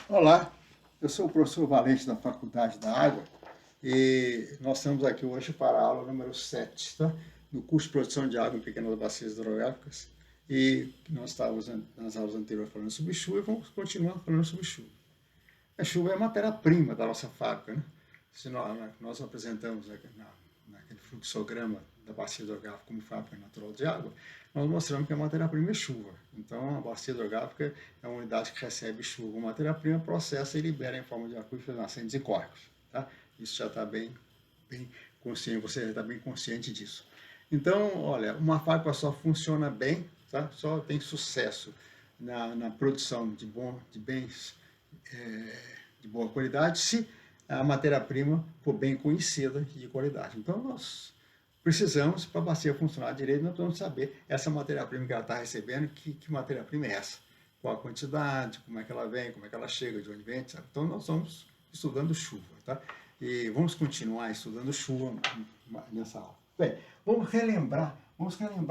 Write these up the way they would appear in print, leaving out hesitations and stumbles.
Olá, eu sou o professor Valente da Faculdade da Água e nós estamos aqui hoje para a aula número 7, tá? No curso de produção de água em pequenas bacias hidrográficas. E nós estávamos nas aulas anteriores falando sobre chuva e vamos continuar falando sobre chuva. A chuva é a matéria-prima da nossa fábrica, né? Se nós apresentamos naquele fluxograma da bacia hidrográfica como fábrica natural de água, nós mostramos que a matéria-prima é chuva. Então, a bacia hidrográfica é uma unidade que recebe chuva. A matéria-prima processa e libera em forma de aquíferos, nascentes e córregos. Tá? Isso já está bem consciente, você já está bem consciente disso. Então, olha, uma fábrica só funciona bem, tá? Só tem sucesso na produção de bens de boa qualidade se a matéria-prima for bem conhecida e de qualidade. Então, nós precisamos, para a bacia funcionar direito, nós precisamos saber essa matéria-prima que ela está recebendo, que matéria-prima é essa, qual a quantidade, como é que ela vem, como é que ela chega, de onde vem, etc. Então, nós estamos estudando chuva, tá? E vamos continuar estudando chuva nessa aula. Bem, vamos relembrar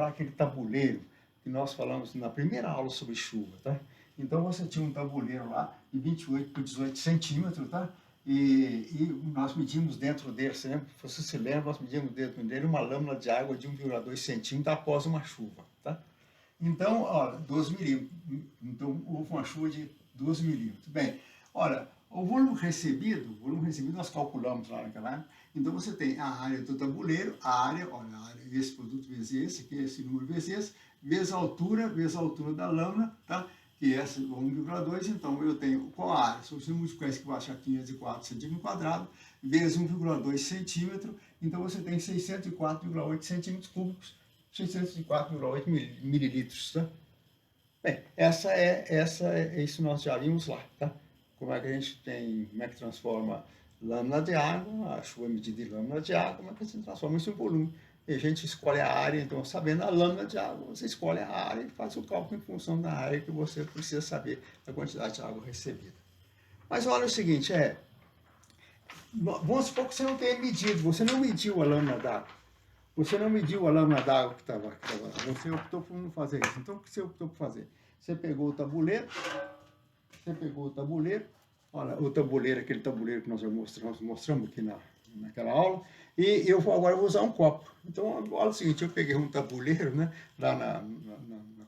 aquele tabuleiro que nós falamos na primeira aula sobre chuva, tá? Então, você tinha um tabuleiro lá de 28 por 18 centímetros, tá? E nós medimos dentro dele, você se lembra, nós medimos dentro dele uma lâmina de água de 1,2 centímetros após uma chuva, tá? Então, olha, 12 milímetros. Então, houve uma chuva de 12 milímetros. Bem, olha, o volume recebido nós calculamos lá naquela área. Então, você tem a área do tabuleiro, olha, a área, esse produto vezes esse, que é esse número vezes esse, vezes a altura da lâmina, tá? Que é 1,2, então eu tenho qual a área? Se você multiplicar isso que vai achar 504 centímetros quadrados, vezes 1,2 centímetro, então você tem 604,8 centímetros cúbicos, 604,8 mililitros, tá? Bem, isso nós já vimos lá, tá? Como é que a gente tem, como é que transforma lâmina de água, a chuva é medida em lâmina de água, como é que a gente transforma isso em volume? E a gente escolhe a área, então, sabendo a lâmina de água, você escolhe a área e faz o cálculo em função da área que você precisa saber a quantidade de água recebida. Mas olha o seguinte, vamos supor que você não tenha medido, você não mediu a lâmina d'água. Você não mediu a lâmina d'água que estava. Você optou por não fazer isso. Então, o que você optou por fazer? Você pegou o tabuleiro, olha, o tabuleiro, aquele tabuleiro que nós mostramos aqui naquela aula, e eu agora vou usar um copo. Então, olha o seguinte, eu peguei um tabuleiro, né, lá na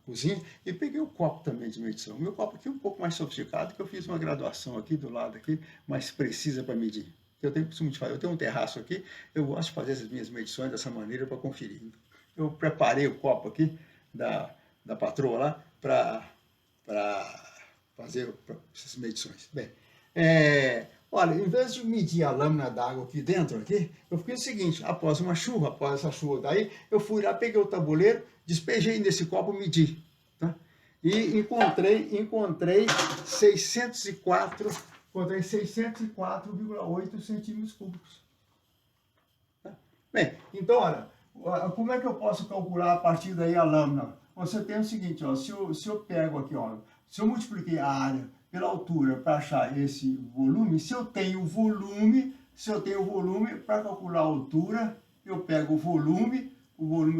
cozinha, e peguei o copo também de medição. O meu copo aqui é um pouco mais sofisticado, que eu fiz uma graduação aqui do lado, aqui, mais precisa para medir. Eu tenho costume de fazer, eu tenho um terraço aqui, eu gosto de fazer essas minhas medições dessa maneira para conferir. Eu preparei o copo aqui da patroa lá para fazer essas medições. Bem, olha, em vez de medir a lâmina d'água aqui dentro, eu fiz o seguinte, após essa chuva daí, eu fui lá, peguei o tabuleiro, despejei nesse copo, medi, tá? E encontrei 604,8 centímetros cúbicos. Tá? Bem, então, olha, como é que eu posso calcular a partir daí a lâmina? Você tem o seguinte, ó, se eu pego aqui, ó, se eu multipliquei a área pela altura para achar esse volume, se eu tenho volume para calcular a altura, eu pego o volume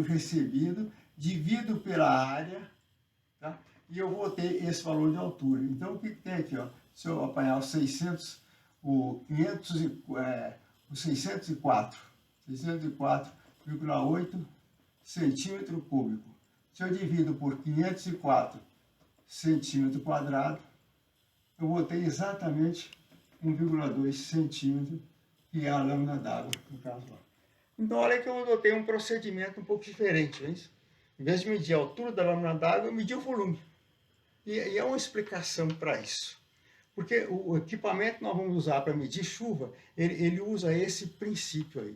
recebido, divido pela área, tá? E eu vou ter esse valor de altura. Então, o que tem aqui? Ó? Se eu apanhar os 604,8 centímetro cúbico. Se eu divido por 504 centímetro quadrado, eu vou ter exatamente 1,2 centímetro, que é a lâmina d'água, no caso lá. Então, olha que eu adotei um procedimento um pouco diferente, é isso? Em vez de medir a altura da lâmina d'água, eu medi o volume. E é uma explicação para isso. Porque o equipamento que nós vamos usar para medir chuva, ele usa esse princípio aí.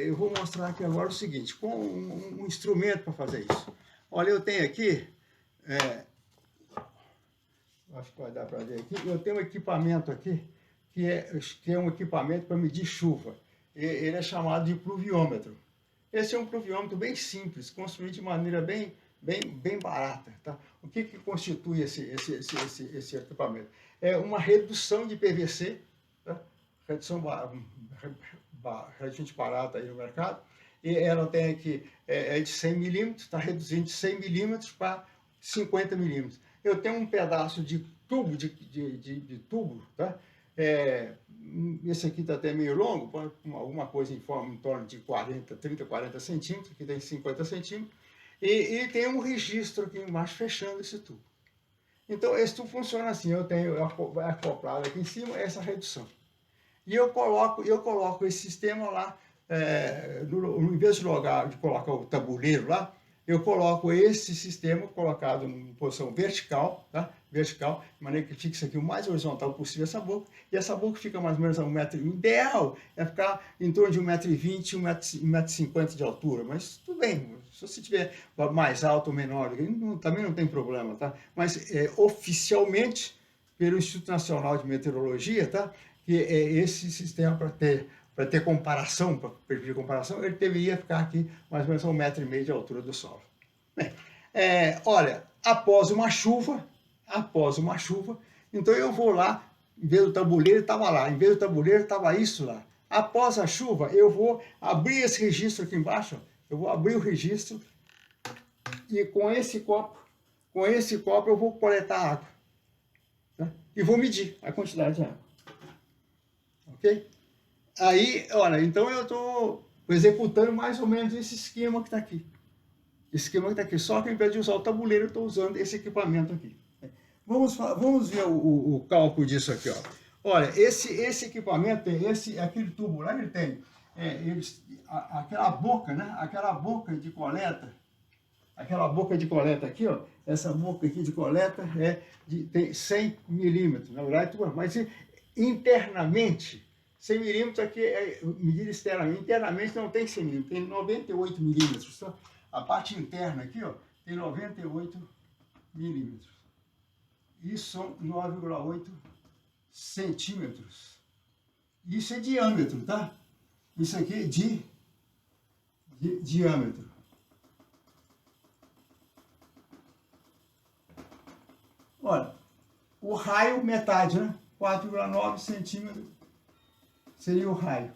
Eu vou mostrar aqui agora o seguinte, com um instrumento para fazer isso. Olha, eu tenho aqui, acho que vai dar para ver aqui, eu tenho um equipamento aqui, que é um equipamento para medir chuva. Ele é chamado de pluviômetro. Esse é um pluviômetro bem simples, construído de maneira bem barata. Tá? O que constitui esse equipamento? É uma redução de PVC, tá? Redução relativamente barata aí no mercado, e ela tem aqui, de 100 milímetros, está reduzindo de 100 milímetros para 50 milímetros. Eu tenho um pedaço de tubo de tubo, tá? Esse aqui está até meio longo, alguma coisa em torno de 30, 40 centímetros, aqui tem 50 centímetros, e tem um registro aqui embaixo fechando esse tubo. Então, esse tubo funciona assim, eu tenho acoplado aqui em cima essa redução. E eu coloco esse sistema lá, em vez de colocar o tabuleiro lá, eu coloco esse sistema colocado em posição vertical, tá? Vertical, de maneira que fixe aqui o mais horizontal possível essa boca, e essa boca fica mais ou menos a 1 metro. O ideal é ficar em torno de 1,20 m, 1,50 m de altura, mas tudo bem, se você tiver mais alto ou menor, também não tem problema, tá? Mas oficialmente, pelo Instituto Nacional de Meteorologia, tá? Que esse sistema, para ter comparação, para permitir comparação, ele deveria ficar aqui mais ou menos a 1,5 m de altura do solo. Bem, olha, após uma chuva, então eu vou lá, em vez do tabuleiro estava lá, em vez do tabuleiro estava isso lá. Após a chuva, eu vou abrir esse registro aqui embaixo, ó, eu vou abrir o registro e com esse copo eu vou coletar água, tá? E vou medir a quantidade de água. Ok? Aí, olha, então eu estou executando mais ou menos esse esquema que está aqui. Esse esquema que está aqui. Só que ao invés de usar o tabuleiro, eu estou usando esse equipamento aqui. Vamos ver o cálculo disso aqui, ó. Olha, esse equipamento tem aquele tubo lá, ele tem aquela boca, né? Aquela boca de coleta aqui, ó. Essa boca aqui de coleta tem 100 milímetros, na verdade, mas internamente 100 milímetros aqui é medida externamente. Internamente não tem 100 milímetros, tem 98 milímetros. Então, a parte interna aqui, ó, tem 98 milímetros. Isso são 9,8 centímetros. Isso é diâmetro, tá? Isso aqui é de diâmetro. Olha, o raio, metade, né? 4,9 centímetros seria o raio.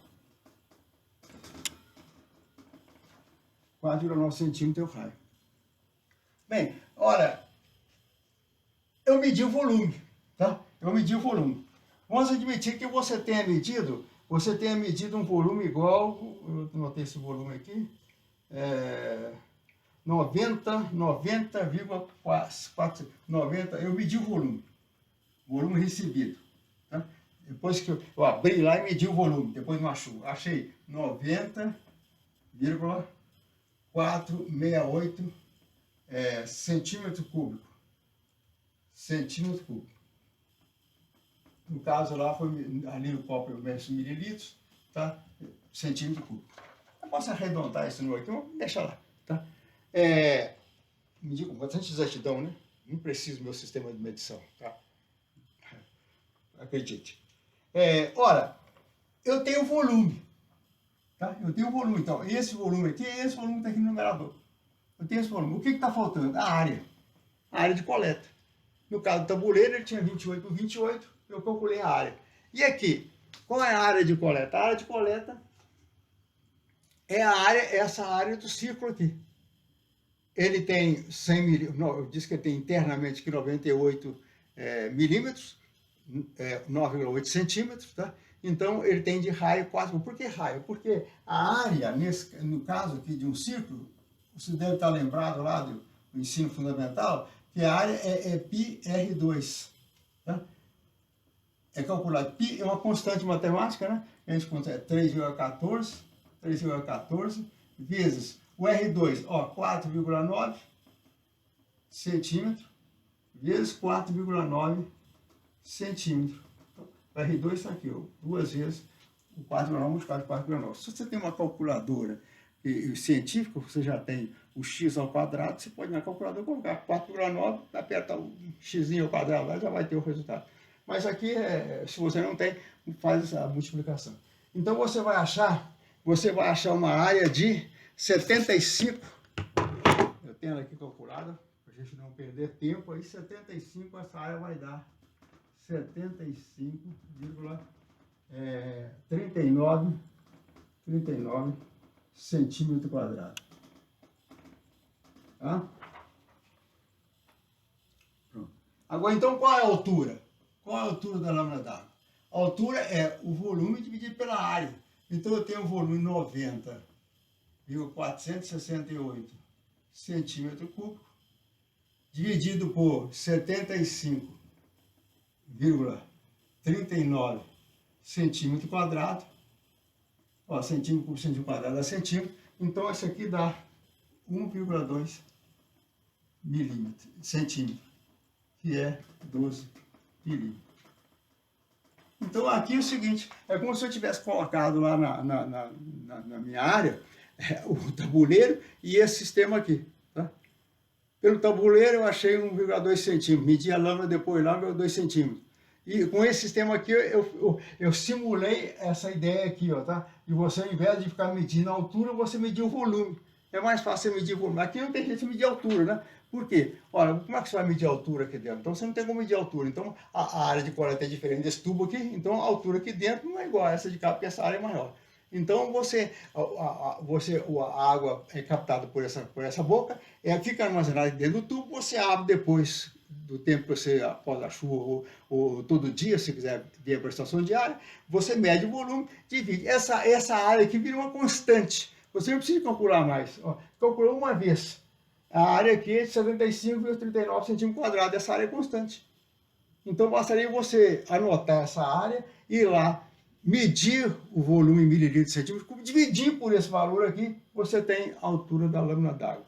4,9 centímetros é o raio. Bem, olha, eu medi o volume, tá? Eu medi o volume. Vamos admitir que você tenha medido um volume igual, eu notei esse volume aqui, 90,4, eu medi o volume recebido, tá? Depois que eu abri lá e medi o volume, depois de uma chuva, achei 90,468 centímetro cúbico. Centímetro cúbico. No caso lá, ali no copo eu meço mililitros, tá? Centímetro cúbico. Eu posso arredondar esse número aqui, vamos deixar lá, tá? Medir com bastante exatidão, né? Não preciso do meu sistema de medição, tá? Acredite. Olha, eu tenho volume, tá? Eu tenho volume, então, esse volume aqui é esse volume que está aqui no numerador. Eu tenho esse volume. O que está faltando? A área de coleta. No caso do tabuleiro, ele tinha 28 por 28, eu calculei a área. E aqui, qual é a área de coleta? A área de coleta é essa área do círculo aqui. Ele tem 100 milímetros, eu disse que ele tem internamente aqui 98 milímetros, 9,8 centímetros, tá? Então ele tem de raio 4. Por que raio? Porque a área, no caso aqui de um círculo, você deve estar lembrado lá do ensino fundamental, que a área é πr2. Tá? É calculado. Π é uma constante matemática, né? A gente conta 3,14 vezes o R2, ó, 4,9 centímetro, vezes 4,9 centímetro. Então, o R2 está aqui, ó, duas vezes o 4,9 multiplicado por 4,9. Se você tem uma calculadora científica, você já tem o x ao quadrado, você pode na calculadora colocar 4,9, aperta o x ao quadrado, lá já vai ter o resultado. Mas aqui, se você não tem, faz a multiplicação. Então você vai achar uma área de 75, eu tenho ela aqui calculada, para a gente não perder tempo, aí 75, essa área vai dar 75,39 centímetro quadrado. Tá? Pronto. Agora, então, qual é a altura? Qual é a altura da lâmina d'água? A altura é o volume dividido pela área. Então, eu tenho o volume 90,468 centímetros cúbicos, dividido por 75,39 centímetro quadrado. Ó, centímetro por centímetro quadrado dá centímetro. Então, isso aqui dá 1,2 centímetro, que é 12 milímetros. Então, aqui é o seguinte, é como se eu tivesse colocado lá na minha área o tabuleiro e esse sistema aqui. Tá? Pelo tabuleiro eu achei 1,2 centímetros, medi a lâmina depois lá, 1,2 centímetros. E com esse sistema aqui eu simulei essa ideia aqui, ó, tá? E você, ao invés de ficar medindo a altura, você mediu o volume. É mais fácil você medir o volume. Aqui não tem jeito de medir a altura, né? Por quê? Olha, como é que você vai medir a altura aqui dentro? Então você não tem como medir a altura. Então a área de coleta é diferente desse tubo aqui, então a altura aqui dentro não é igual a essa de cá, porque essa área é maior. Então a água é captada por essa boca, fica armazenada dentro do tubo, você abre depois do tempo que você, após a chuva, ou todo dia, se quiser ver a prestação diária, você mede o volume, divide. Essa área aqui vira uma constante. Você não precisa calcular mais. Ó, calculou uma vez. A área aqui é de 75,39 centímetros quadrados. Essa área é constante. Então, bastaria você anotar essa área, ir lá, medir o volume em mililitros de centímetro cúbico, dividir por esse valor aqui, você tem a altura da lâmina d'água.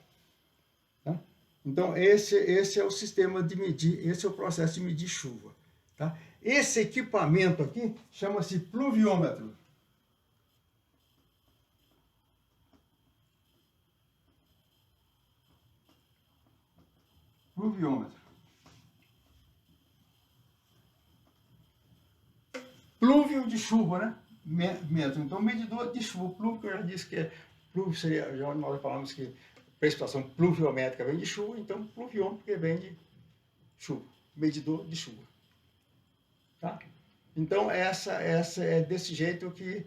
Tá? Então, esse é o sistema de medir, esse é o processo de medir chuva. Tá? Esse equipamento aqui chama-se pluviômetro. Pluviômetro. Plúvio de chuva, né? Metro. Então, medidor de chuva. Plúvio, que eu já disse que plúvio seria, já nós falamos que precipitação pluviométrica vem de chuva, então pluviômetro que vem de chuva. Medidor de chuva. Tá? Então, essa é desse jeito que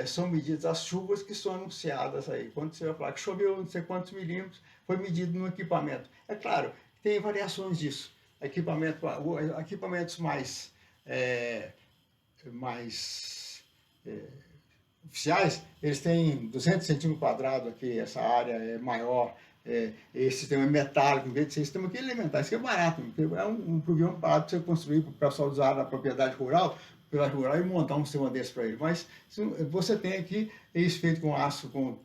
são medidas as chuvas que são anunciadas aí. Quando você vai falar que choveu não sei quantos milímetros, foi medido no equipamento. É claro, tem variações disso. Equipamentos mais oficiais, eles têm 200 centímetros quadrados aqui, essa área é maior, esse sistema é metálico, em vez de ser sistema aqui é elementar, isso aqui é barato, é um programa barato para você construir para o pessoal usar na propriedade rural e montar um sistema desse para ele. Mas você tem aqui isso feito com aço, com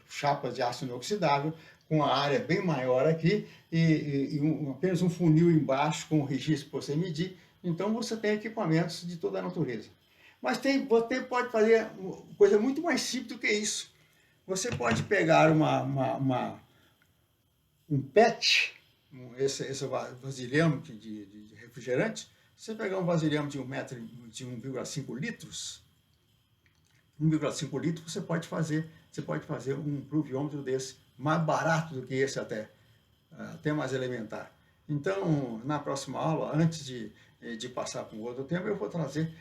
chapas de aço inoxidável, com a área bem maior aqui e apenas um funil embaixo com o registro para você medir. Então você tem equipamentos de toda a natureza. Mas você pode fazer coisa muito mais simples do que isso. Você pode pegar um PET, esse vasilhame de refrigerante. Você pegar um vasilhame de 1,5 litros, 1,5 litros, você pode fazer um pluviômetro desse, mais barato do que esse até mais elementar. Então, na próxima aula, antes de passar para um outro tema, eu vou trazer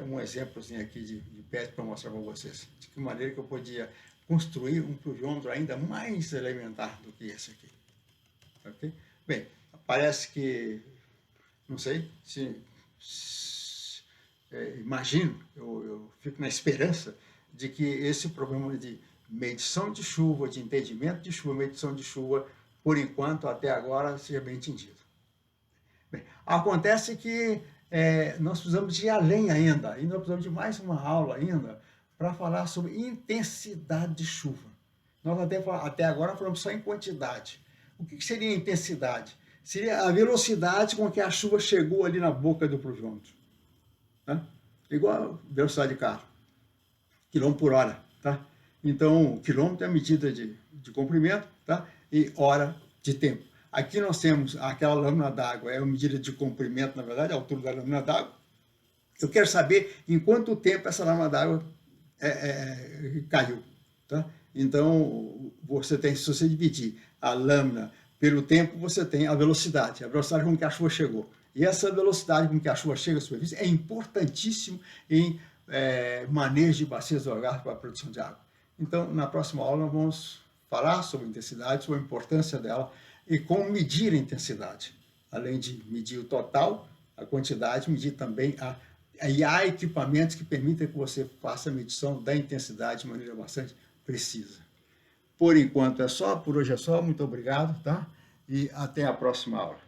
um exemplozinho aqui de PET para mostrar para vocês de que maneira que eu podia construir um pluviômetro ainda mais elementar do que esse aqui. Okay? Bem, parece que, não sei, imagino, eu fico na esperança de que esse problema de medição de chuva, de entendimento de chuva, medição de chuva, por enquanto, até agora, seja bem entendido. Bem, acontece que nós precisamos de ir além ainda, e nós precisamos de mais uma aula ainda para falar sobre intensidade de chuva. Nós até agora falamos só em quantidade. O que seria intensidade? Seria a velocidade com que a chuva chegou ali na boca do pluviômetro. Tá? Igual a velocidade de carro, quilômetro por hora. Tá? Então, quilômetro é a medida de comprimento, tá? E hora de tempo. Aqui nós temos aquela lâmina d'água, é a medida de comprimento, na verdade, a altura da lâmina d'água. Eu quero saber em quanto tempo essa lâmina d'água caiu. Tá? Então, se você dividir a lâmina pelo tempo, você tem a velocidade com que a chuva chegou. E essa velocidade com que a chuva chega à superfície é importantíssimo em manejo de bacias orográficas para a produção de água. Então, na próxima aula, nós vamos falar sobre intensidade, sobre a importância dela e como medir a intensidade. além de medir o total, a quantidade, medir também e há equipamentos que permitem que você faça a medição da intensidade de maneira bastante precisa. Por enquanto é só, por hoje é só, muito obrigado, tá? E até a próxima aula.